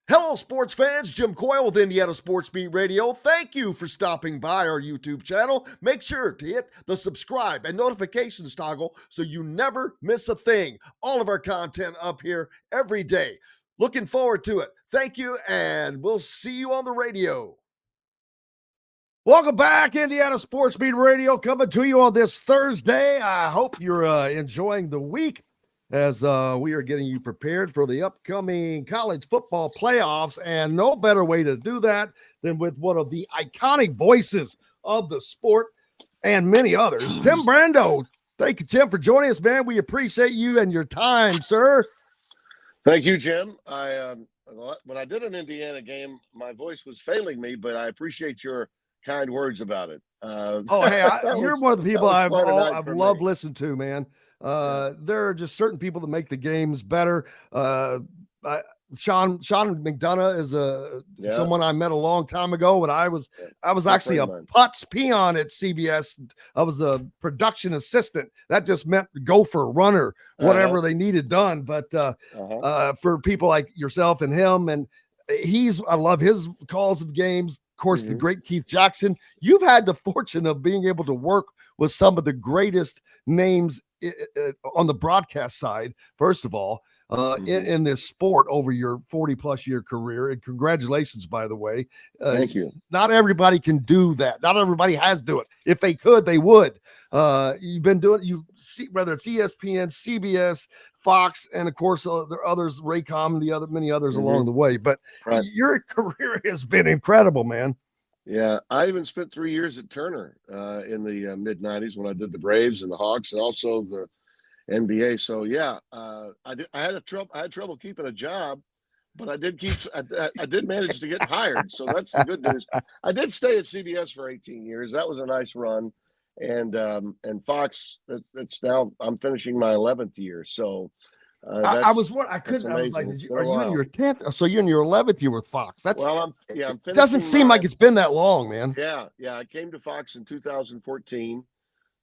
Hello, sports fans. Jim Coyle with Indiana Sports Beat Radio. Thank you for stopping by our YouTube channel. Make sure to hit the subscribe and notifications toggle so you never miss a thing. All of our content up here every day. Looking forward to it. Thank you, and we'll see you on the radio. Welcome back, Indiana Sports Beat Radio, coming to you on this Thursday. I hope you're enjoying the week as we are getting you prepared for the upcoming college football playoffs, and no better way to do that than with one of the iconic voices of the sport and many others, Tim Brando. Thank you, Tim, for joining us, man. We appreciate you and your time, sir. Thank you, Jim. When I did an Indiana game, my voice was failing me, but I appreciate your kind words about it. You're one of the people I've loved me. listening to, man. There are just certain people that make the games better. Sean McDonough is someone I met a long time ago when I was actually a putz peon at CBS. I was a production assistant. That just meant gopher, runner, whatever they needed done. But for people like yourself and him, and I love his calls of games. Of course, the great Keith Jackson. You've had the fortune of being able to work with some of the greatest names on the broadcast side, first of all, in this sport over your 40-plus year career. And congratulations, by the way. Thank you. Not everybody can do that. Not everybody has to do it. If they could, they would. You've been doing it, whether it's ESPN, CBS, Fox, and of course there are others, Raycom, and many others along the way. But your career has been incredible, man. Yeah, I even spent 3 years at Turner in the mid '90s when I did the Braves and the Hawks, and also the NBA. So yeah, I had trouble keeping a job, but I did manage to get hired. So that's the good news. I did stay at CBS for 18 years. That was a nice run, and Fox. It's now I'm finishing my 11th year. So. I was like, are you in your 10th? So you're in your 11th year with Fox. I'm it doesn't seem like it's been that long, man. Yeah. I came to Fox in 2014.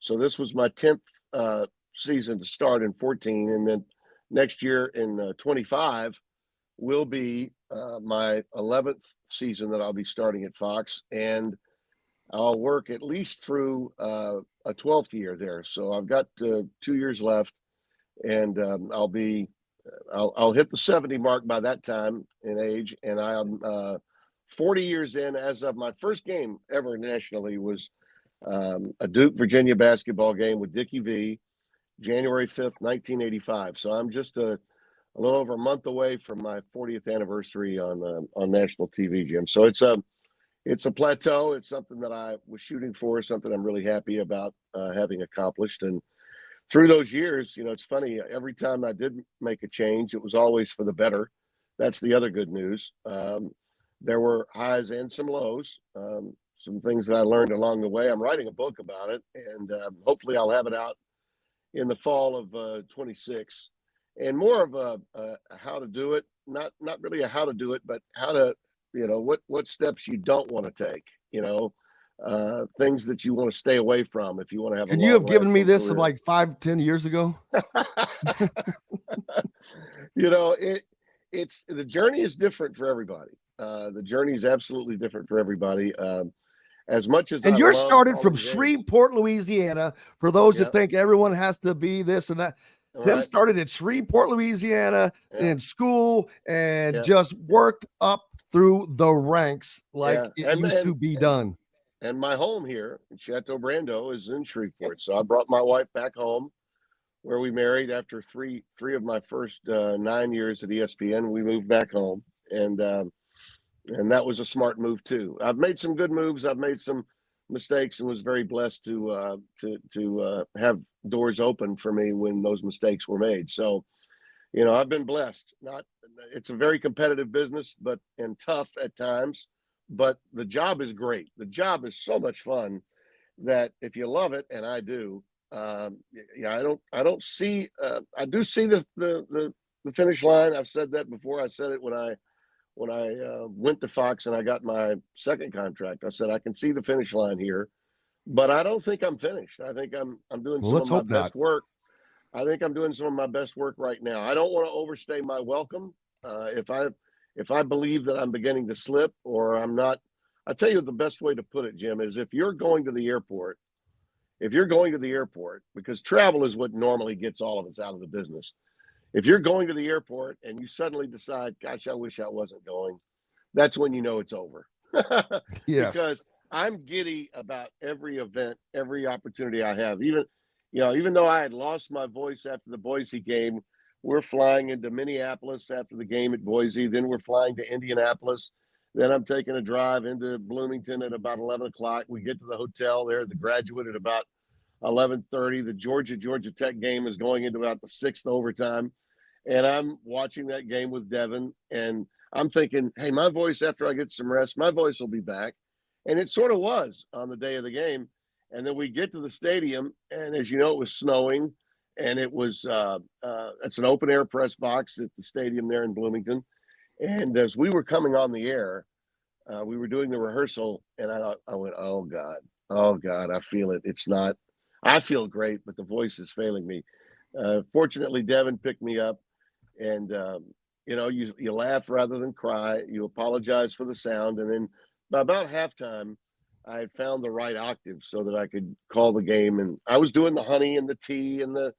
So this was my 10th season to start in 14. And then next year in 25 will be my 11th season that I'll be starting at Fox. And I'll work at least through a 12th year there. So I've got 2 years left. And I'll hit the 70 mark by that time in age, and I'm 40 years in. As of my first game ever nationally was a Duke Virginia basketball game with Dickie V, January 5th, 1985. So I'm just a little over a month away from my 40th anniversary on national TV, Jim. So it's a plateau. It's something that I was shooting for, something I'm really happy about having accomplished. And through those years, it's funny, every time I did make a change, it was always for the better. That's the other good news. There were highs and some lows, some things that I learned along the way. I'm writing a book about it, and hopefully I'll have it out in the fall of 26. And more of a how to do it, not really a how to do it, but how to, what steps you don't want to take, things that you want to stay away from if you want to have. Can you have given me this from like 5-10 years ago? It's the journey is different for everybody. The journey is absolutely different for everybody. As much as you're started from Shreveport, Louisiana. For those that think everyone has to be this and that, Tim started at Shreveport, Louisiana in school and just worked up through the ranks like it used to be done. And my home here in Chateau Brando is in Shreveport. So I brought my wife back home where we married after three of my first 9 years at ESPN. We moved back home, and that was a smart move too. I've made some good moves. I've made some mistakes and was very blessed to have doors open for me when those mistakes were made. So, I've been blessed. It's a very competitive business, and tough at times. But the job is great. The job is so much fun that if you love it, and I do, I do see the finish line. I've said that before. I said it when I went to Fox and I got my second contract. I said I can see the finish line here, but I don't think I'm finished. I think I'm doing some of my best work. I think I'm doing some of my best work right now. I don't want to overstay my welcome. if I believe that I'm beginning to slip or I'm not, I'll tell you the best way to put it, Jim, is if you're going to the airport, because travel is what normally gets all of us out of the business. If you're going to the airport and you suddenly decide, gosh, I wish I wasn't going, that's when you know it's over. Yes. Because I'm giddy about every event, every opportunity I have. Even though I had lost my voice after the Boise game, we're flying into Minneapolis after the game at Boise. Then we're flying to Indianapolis. Then I'm taking a drive into Bloomington at about 11 o'clock. We get to the hotel there at the Graduate at about 11:30. The Georgia Tech game is going into about the sixth overtime. And I'm watching that game with Devin. And I'm thinking, hey, my voice, after I get some rest, my voice will be back. And it sort of was on the day of the game. And then we get to the stadium. And as you know, it was snowing. And it was, it's an open air press box at the stadium there in Bloomington. And as we were coming on the air, we were doing the rehearsal. And I went, oh, God, I feel it. I feel great, but the voice is failing me. Fortunately, Devin picked me up. And, you laugh rather than cry. You apologize for the sound. And then by about halftime, I had found the right octave so that I could call the game. And I was doing the honey and the tea and the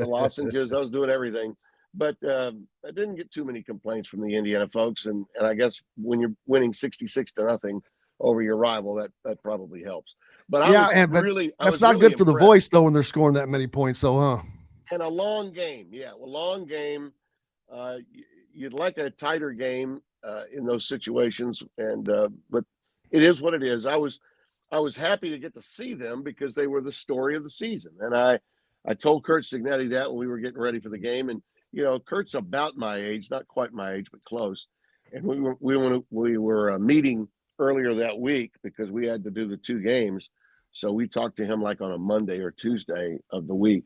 lozenges. I was doing everything. But I didn't get too many complaints from the Indiana folks. And I guess when you're winning 66-0 over your rival, that probably helps. But that's not good for the voice, though, when they're scoring that many points. So, huh? And a long game. Yeah, a long game. You'd like a tighter game in those situations, but it is what it is. I was happy to get to see them because they were the story of the season, and I told Kurt Signetti that when we were getting ready for the game, and Kurt's about my age, not quite my age, but close, and we were meeting earlier that week because we had to do the two games, so we talked to him like on a Monday or Tuesday of the week,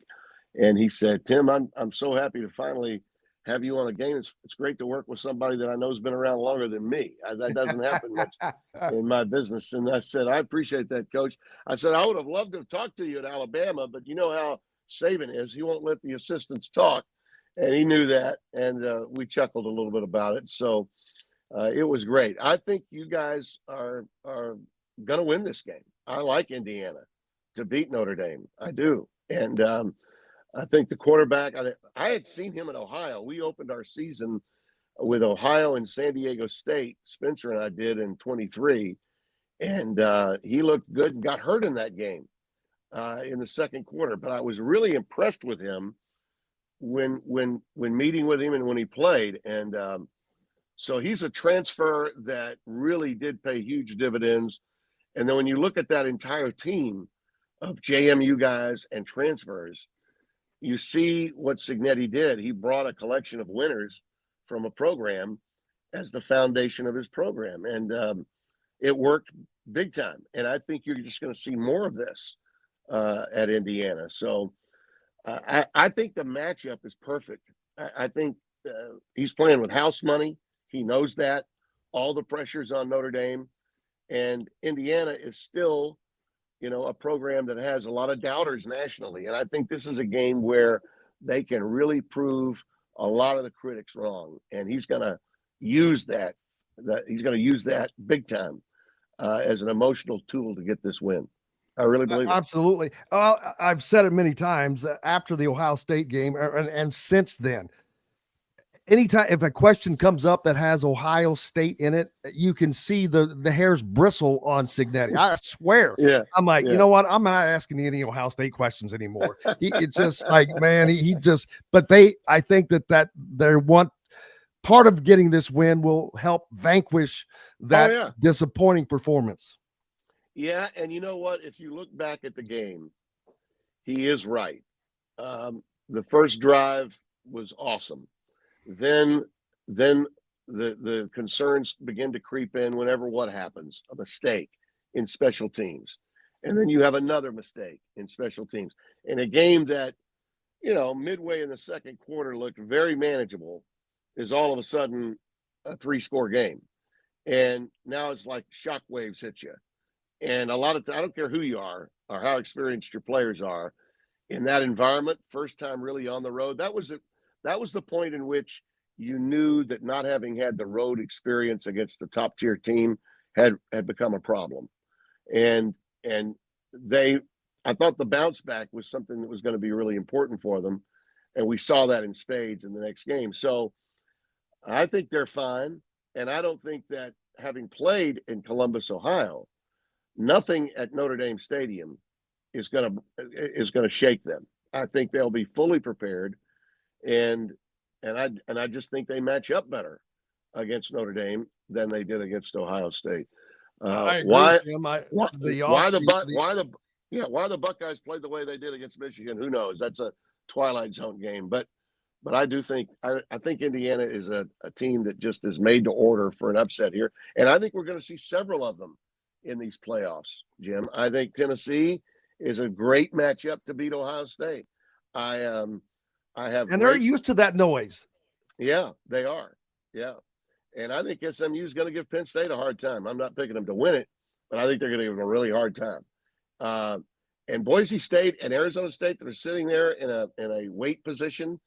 and he said, Tim, I'm so happy to finally have you on a game. It's great to work with somebody that I know has been around longer than me. That doesn't happen much in my business. And I said, I appreciate that, Coach. I said, I would have loved to have talked to you at Alabama, but you know how Saban is. He won't let the assistants talk. And he knew that. And we chuckled a little bit about it. So it was great. I think you guys are going to win this game. I like Indiana to beat Notre Dame. I do. And I think the quarterback, I had seen him in Ohio. We opened our season with Ohio and San Diego State. Spencer and I did in 23. And he looked good and got hurt in that game in the second quarter. But I was really impressed with him when meeting with him and when he played. And so he's a transfer that really did pay huge dividends. And then when you look at that entire team of JMU guys and transfers, you see what Signetti did. He brought a collection of winners from a program as the foundation of his program. And it worked big time. And I think you're just going to see more of this at Indiana. So I think the matchup is perfect. I think he's playing with house money. He knows that. All the pressure's on Notre Dame. And Indiana is still a program that has a lot of doubters nationally. And I think this is a game where they can really prove a lot of the critics wrong. And he's going to use that big time as an emotional tool to get this win. I really believe it. Absolutely. I've said it many times after the Ohio State game and since then. Anytime if a question comes up that has Ohio State in it, you can see the hairs bristle on Signetti. I swear. Yeah. I'm like, you know what? I'm not asking any Ohio State questions anymore. It's just like, man, he just. But I think that they want part of getting this win will help vanquish that disappointing performance. Yeah, and you know what? If you look back at the game, he is right. The first drive was awesome. Then the concerns begin to creep in whenever what happens, a mistake in special teams. And then you have another mistake in special teams. In a game that, midway in the second quarter looked very manageable, is all of a sudden a 3-score game. And now it's like shockwaves hit you. And I don't care who you are or how experienced your players are in that environment, first time really on the road. That was the point in which you knew that not having had the road experience against the top tier team had become a problem. And I thought the bounce back was something that was going to be really important for them. And we saw that in spades in the next game. So I think they're fine. And I don't think that, having played in Columbus, Ohio, nothing at Notre Dame Stadium is going to shake them. I think they'll be fully prepared, and I just think they match up better against Notre Dame than they did against Ohio State. I agree, why Jim. why the Buckeyes played the way they did against Michigan? Who knows? That's a Twilight Zone game, but I do think I think Indiana is a team that just is made to order for an upset here, and I think we're going to see several of them in these playoffs, Jim. I think Tennessee is a great matchup to beat Ohio State. And they're used to that noise. Yeah, they are. Yeah, and I think SMU is going to give Penn State a hard time. I'm not picking them to win it, but I think they're going to give them a really hard time. And Boise State and Arizona State that are sitting there in a weight position,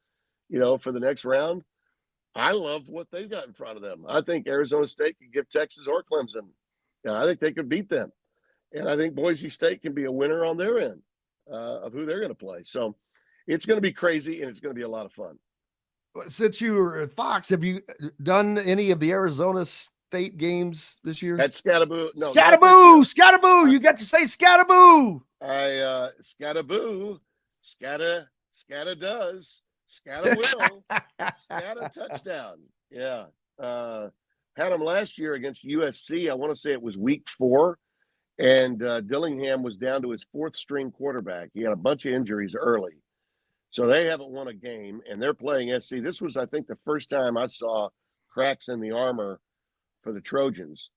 for the next round. I love what they've got in front of them. I think Arizona State could give Texas or Clemson. I think they could beat them. And I think Boise State can be a winner on their end of who they're going to play. So it's going to be crazy, and it's going to be a lot of fun. Since you were at Fox, have you done any of the Arizona State games this year? At Scattaboo. No, Scattaboo. You got to say Scattaboo. Scattaboo. Scatta does. Scatta will. Scatta touchdown. Yeah. Had him last year against USC. I want to say it was week 4. And Dillingham was down to his 4th string quarterback. He had a bunch of injuries early. So they haven't won a game, and they're playing SC. This was, I think, the first time I saw cracks in the armor for the Trojans.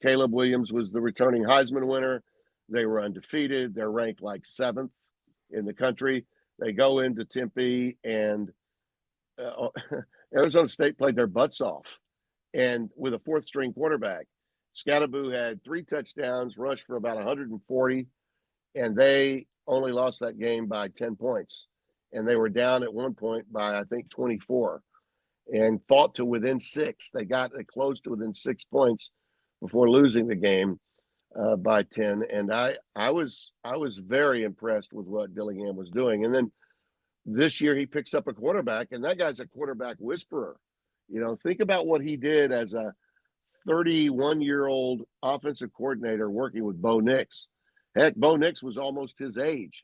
Caleb Williams was the returning Heisman winner. They were undefeated. They're ranked like 7th in the country. They go into Tempe, and Arizona State played their butts off. And with a 4th string quarterback, Scattaboo had 3 touchdowns, rushed for about 140, and they only lost that game by 10 points. And they were down at one point by, I think, 24, and fought to within 6. They closed to within 6 points before losing the game by 10. And I was very impressed with what Dillingham was doing. And then this year he picks up a quarterback, and that guy's a quarterback whisperer. Think about what he did as a 31-year-old offensive coordinator working with Bo Nix. Heck, Bo Nix was almost his age.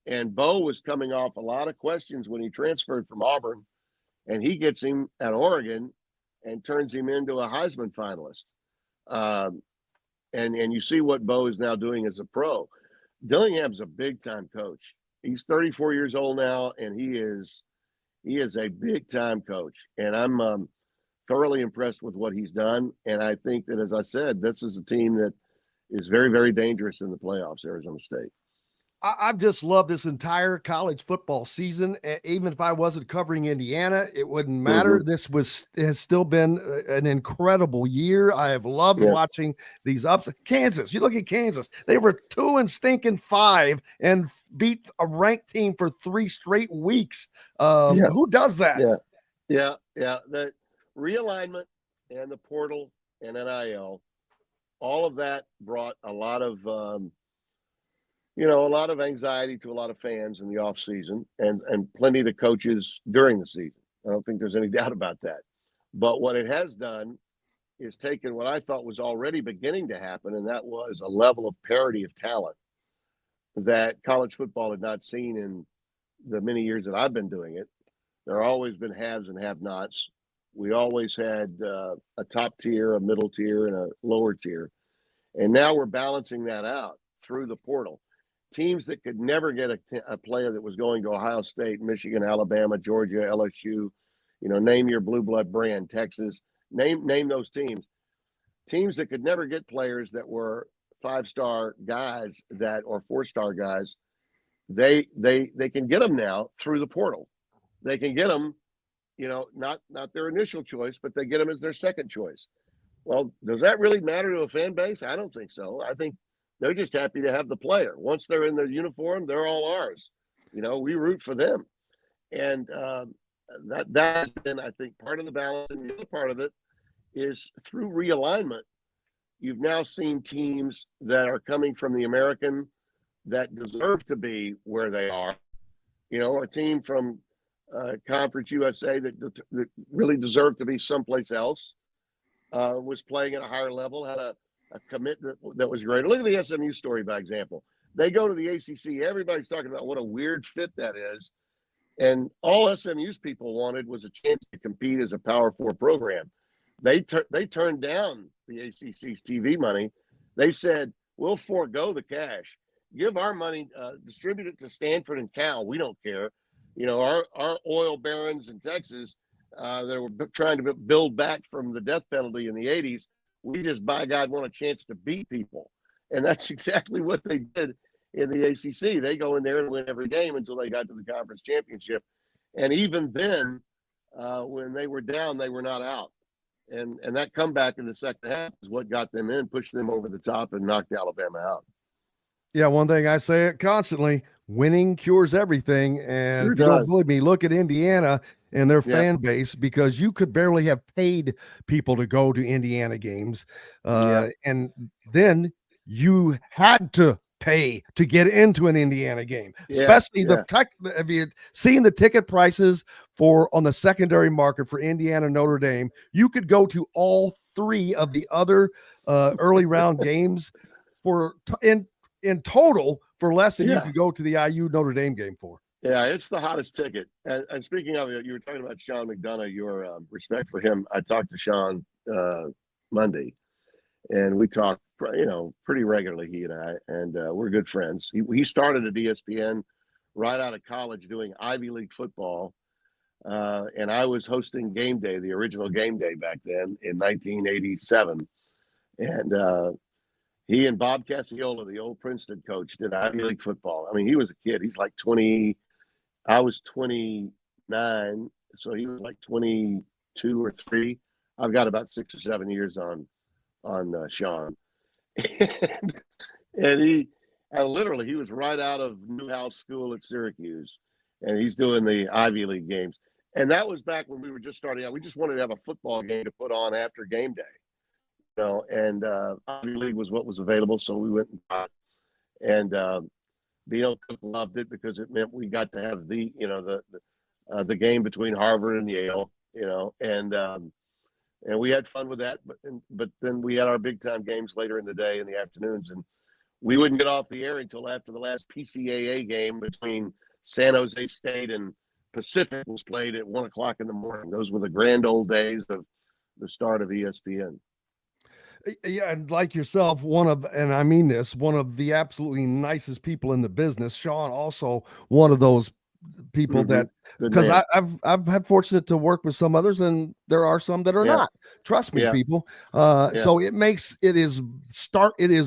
And Bo was coming off a lot of questions when he transferred from Auburn, and he gets him at Oregon and turns him into a Heisman finalist. And you see what Bo is now doing as a pro. Dillingham's a big-time coach. He's 34 years old now, and he is a big-time coach. And I'm thoroughly impressed with what he's done. And I think that, as I said, this is a team that is very, very dangerous in the playoffs, Arizona State. I've just loved this entire college football season. Even if I wasn't covering Indiana, it wouldn't matter. Mm-hmm. This has still been an incredible year. I have loved watching these ups. Kansas, you look at Kansas, they were 2-5 and beat a ranked team for 3 straight weeks. Who does that? Yeah. The realignment and the portal and NIL, all of that brought a lot of a lot of anxiety to a lot of fans in the off season, and plenty to coaches during the season. I don't think there's any doubt about that. But what it has done is taken what I thought was already beginning to happen, and that was a level of parity of talent that college football had not seen in the many years that I've been doing it. There have always been haves and have-nots. We always had a top tier, a middle tier, and a lower tier. And now we're balancing that out through the portal. Teams that could never get a player that was going to Ohio State, Michigan, Alabama, Georgia, LSU, name your blue blood brand, Texas, name those teams. Teams that could never get players that were 5-star guys or 4-star guys, they can get them now through the portal. They can get them, not their initial choice, but they get them as their second choice. Well, does that really matter to a fan base? I don't think so. I think they're just happy to have the player. Once they're in their uniform, they're all ours. We root for them. And that has been, I think, part of the balance. And the other part of it is through realignment. You've now seen teams that are coming from the American that deserve to be where they are. A team from Conference USA that really deserved to be someplace else was playing at a higher level, had a commitment that was great. Look at the SMU story by example. They go to the ACC. Everybody's talking about what a weird fit that is. And all SMU's people wanted was a chance to compete as a Power Four program. They turned down the ACC's TV money. They said, we'll forego the cash. Give our money, distribute it to Stanford and Cal. We don't care. Our oil barons in Texas that were trying to build back from the death penalty in the 80s, we just, by God, want a chance to beat people. And that's exactly what they did in the ACC. They go in there and win every game until they got to the conference championship. And even then, when they were down, they were not out. And that comeback in the second half is what got them in, pushed them over the top, and knocked Alabama out. Yeah, one thing I say it constantly, winning cures everything. And Sure if you don't does. believe me, look at Indiana and their fan base, because you could barely have paid people to go to Indiana games. And then you had to pay to get into an Indiana game, especially have you seen the ticket prices on the secondary market for Indiana Notre Dame? You could go to all three of the other early round games in total for less than you could go to the IU Notre Dame game for. Yeah, it's the hottest ticket. And speaking of it, you were talking about Sean McDonough, your respect for him. I talked to Sean Monday, and we talk, pretty regularly, he and I, and we're good friends. He started at ESPN right out of college doing Ivy League football, and I was hosting Game Day, the original Game Day back then in 1987, and he and Bob Cacciola, the old Princeton coach, did Ivy League football. I mean, he was a kid. He's like 20. I was 29, so he was like 22 or 3. I've got about 6 or 7 years on Sean. And he was right out of Newhouse School at Syracuse, and he's doing the Ivy League games. And that was back when we were just starting out. We just wanted to have a football game to put on after game day. And Ivy League was what was available, so we went and bought it. And Bino loved it because it meant we got to have the game between Harvard and Yale, and we had fun with that. But then we had our big time games later in the day in the afternoons, and we wouldn't get off the air until after the last PCAA game between San Jose State and Pacific was played at 1 o'clock in the morning. Those were the grand old days of the start of ESPN. Yeah, and like yourself, one of the absolutely nicest people in the business. Sean, also one of those people that, because I've had fortunate to work with some others, and there are some that are not. Trust me, people. So it is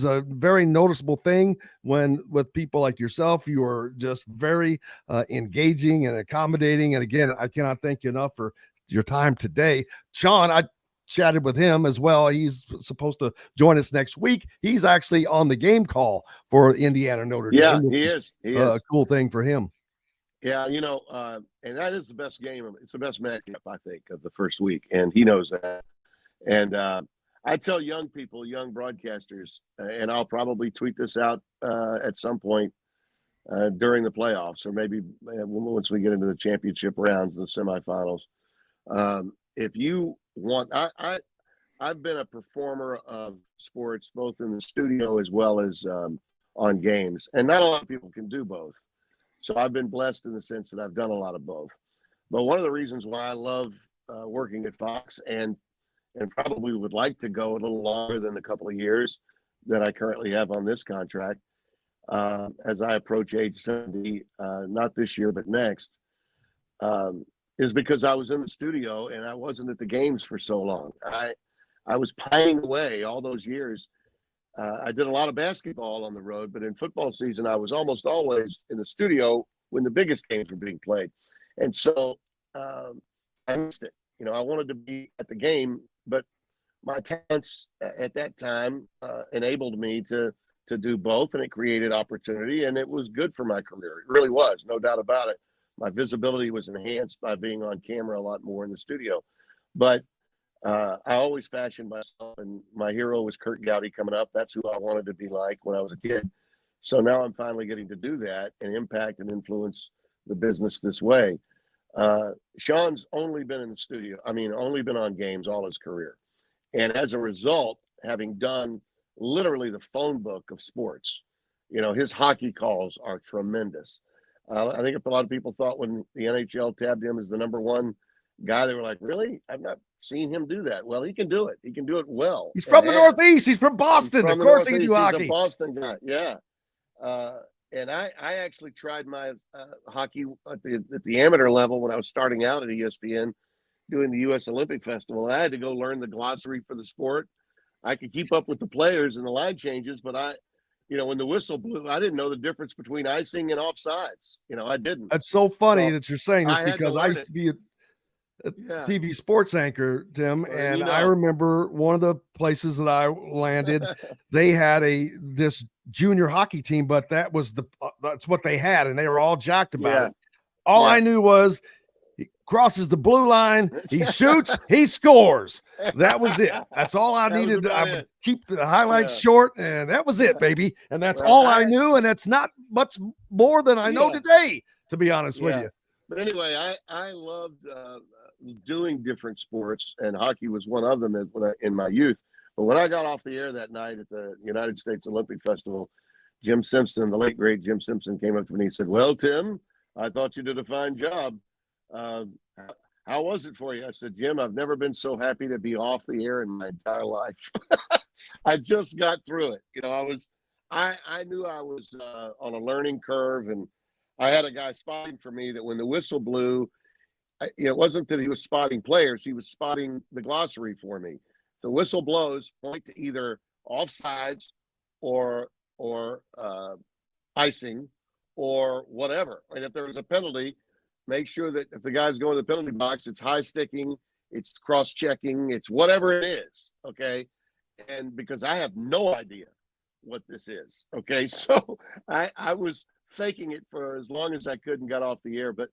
a very noticeable thing with people like yourself. You are just very engaging and accommodating. And again, I cannot thank you enough for your time today. Sean, I chatted with him as well. He's supposed to join us next week. He's actually on the game call for Indiana Notre Dame. Yeah, he is. A cool thing for him. Yeah, and that is the best game. It's the best matchup, I think, of the first week, and he knows that. And I tell young people, young broadcasters, and I'll probably tweet this out at some point during the playoffs, or maybe once we get into the championship rounds, the semifinals. If you want, I've been a performer of sports, both in the studio as well as on games, and not a lot of people can do both. So I've been blessed in the sense that I've done a lot of both. But one of the reasons why I love working at Fox and probably would like to go a little longer than the couple of years that I currently have on this contract, as I approach age 70, not this year, but next, is because I was in the studio and I wasn't at the games for so long. I was pining away all those years. I did a lot of basketball on the road, but in football season, I was almost always in the studio when the biggest games were being played. And so I missed it. I wanted to be at the game, but my talents at that time enabled me to do both, and it created opportunity, and it was good for my career. It really was, no doubt about it. My visibility was enhanced by being on camera a lot more in the studio. But I always fashioned myself, and my hero was Kurt Gowdy coming up. That's who I wanted to be like when I was a kid. So now I'm finally getting to do that and impact and influence the business this way. Sean's only been in the studio. Only been on games all his career. And as a result, having done literally the phone book of sports, his hockey calls are tremendous. I think if a lot of people thought when the NHL tabbed him as the number one guy, they were like, really? I've not seen him do that. Well, he can do it. He can do it well. He's from the Northeast. He's from Boston. Of course he can do hockey. He's a Boston guy. Yeah. And I actually tried my hockey at the amateur level when I was starting out at ESPN doing the U.S. Olympic Festival. And I had to go learn the glossary for the sport. I could keep up with the players and the line changes, but when the whistle blew, I didn't know the difference between icing and offsides. I didn't. That's so funny that you're saying this because I used to be a TV sports anchor, Tim, and I remember one of the places that I landed, they had this junior hockey team, but that's what they had, and they were all jacked about it. All I knew was he crosses the blue line, he shoots, he scores. That was it. That's all I needed. I would keep the highlights short, and that was it, baby. And that's all I knew, and that's not much more than I know today, to be honest with you. But anyway, I loved doing different sports, and hockey was one of them in my youth. But when I got off the air that night at the United States Olympic Festival, Jim Simpson, the late great Jim Simpson, came up to me and said, "Well, Tim, I thought you did a fine job. How was it for you?" I said, "Jim, I've never been so happy to be off the air in my entire life." I just got through it. I knew I was on a learning curve, and I had a guy spotting for me that when the whistle blew, it wasn't that he was spotting players, he was spotting the glossary for me. The whistle blows, point to either offsides or icing or whatever. And if there was a penalty, make sure that if the guy's going to the penalty box, it's high sticking, it's cross checking, it's whatever it is. Okay. And because I have no idea what this is. Okay. So I was faking it for as long as I could and got off the air. But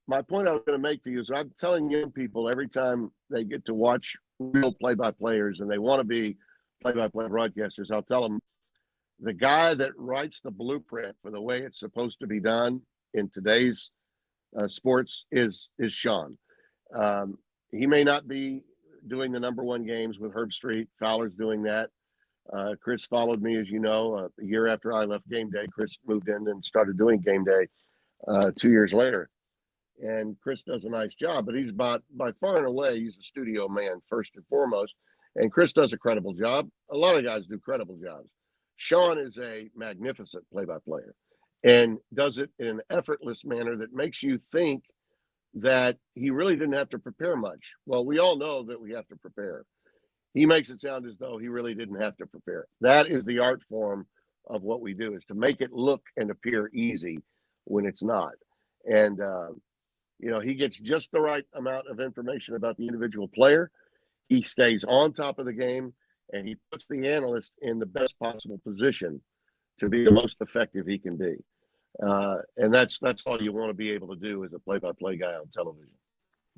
my point I was going to make to you is I'm telling young people every time they get to watch real play-by-players and they want to be play-by-play broadcasters, I'll tell them the guy that writes the blueprint for the way it's supposed to be done in today's sports is Sean. He may not be doing the number one games with Herb Street. Fowler's doing that. Chris followed me, as you know, a year after I left Game Day. Chris moved in and started doing Game Day 2 years later. And Chris does a nice job, but he's by far and away, he's a studio man first and foremost. And Chris does a credible job. A lot of guys do credible jobs. Sean is a magnificent play-by-player and does it in an effortless manner that makes you think that he really didn't have to prepare much. Well, we all know that we have to prepare. He makes it sound as though he really didn't have to prepare. That is the art form of what we do, is to make it look and appear easy when it's not. And, he gets just the right amount of information about the individual player. He stays on top of the game, and he puts the analyst in the best possible position to be the most effective he can be. And that's all you want to be able to do as a play-by-play guy on television.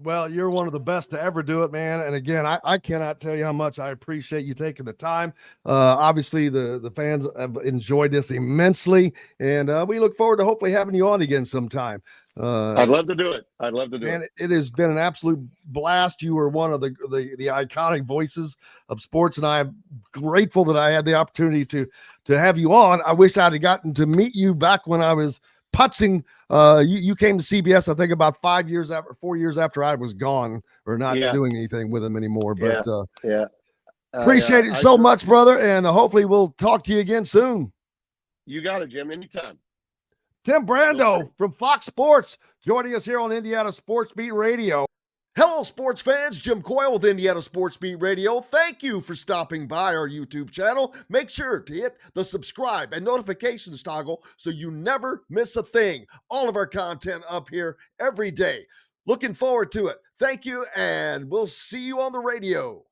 Well, you're one of the best to ever do it, man. And again, I cannot tell you how much I appreciate you taking the time. Obviously, the fans have enjoyed this immensely, and we look forward to hopefully having you on again sometime. I'd love to do it. And it has been an absolute blast. You were one of the iconic voices of sports, and I'm grateful that I had the opportunity to have you on. I wish I'd have gotten to meet you back when I was putzing. You came to CBS, I think, about 4 years after I was gone or not doing anything with them anymore. But appreciate it so much, brother. And hopefully we'll talk to you again soon. You got it, Jim. Anytime. Tim Brando from Fox Sports joining us here on Indiana Sports Beat Radio. Hello, sports fans. Jim Coyle with Indiana Sports Beat Radio. Thank you for stopping by our YouTube channel. Make sure to hit the subscribe and notifications toggle so you never miss a thing. All of our content up here every day. Looking forward to it. Thank you, and we'll see you on the radio.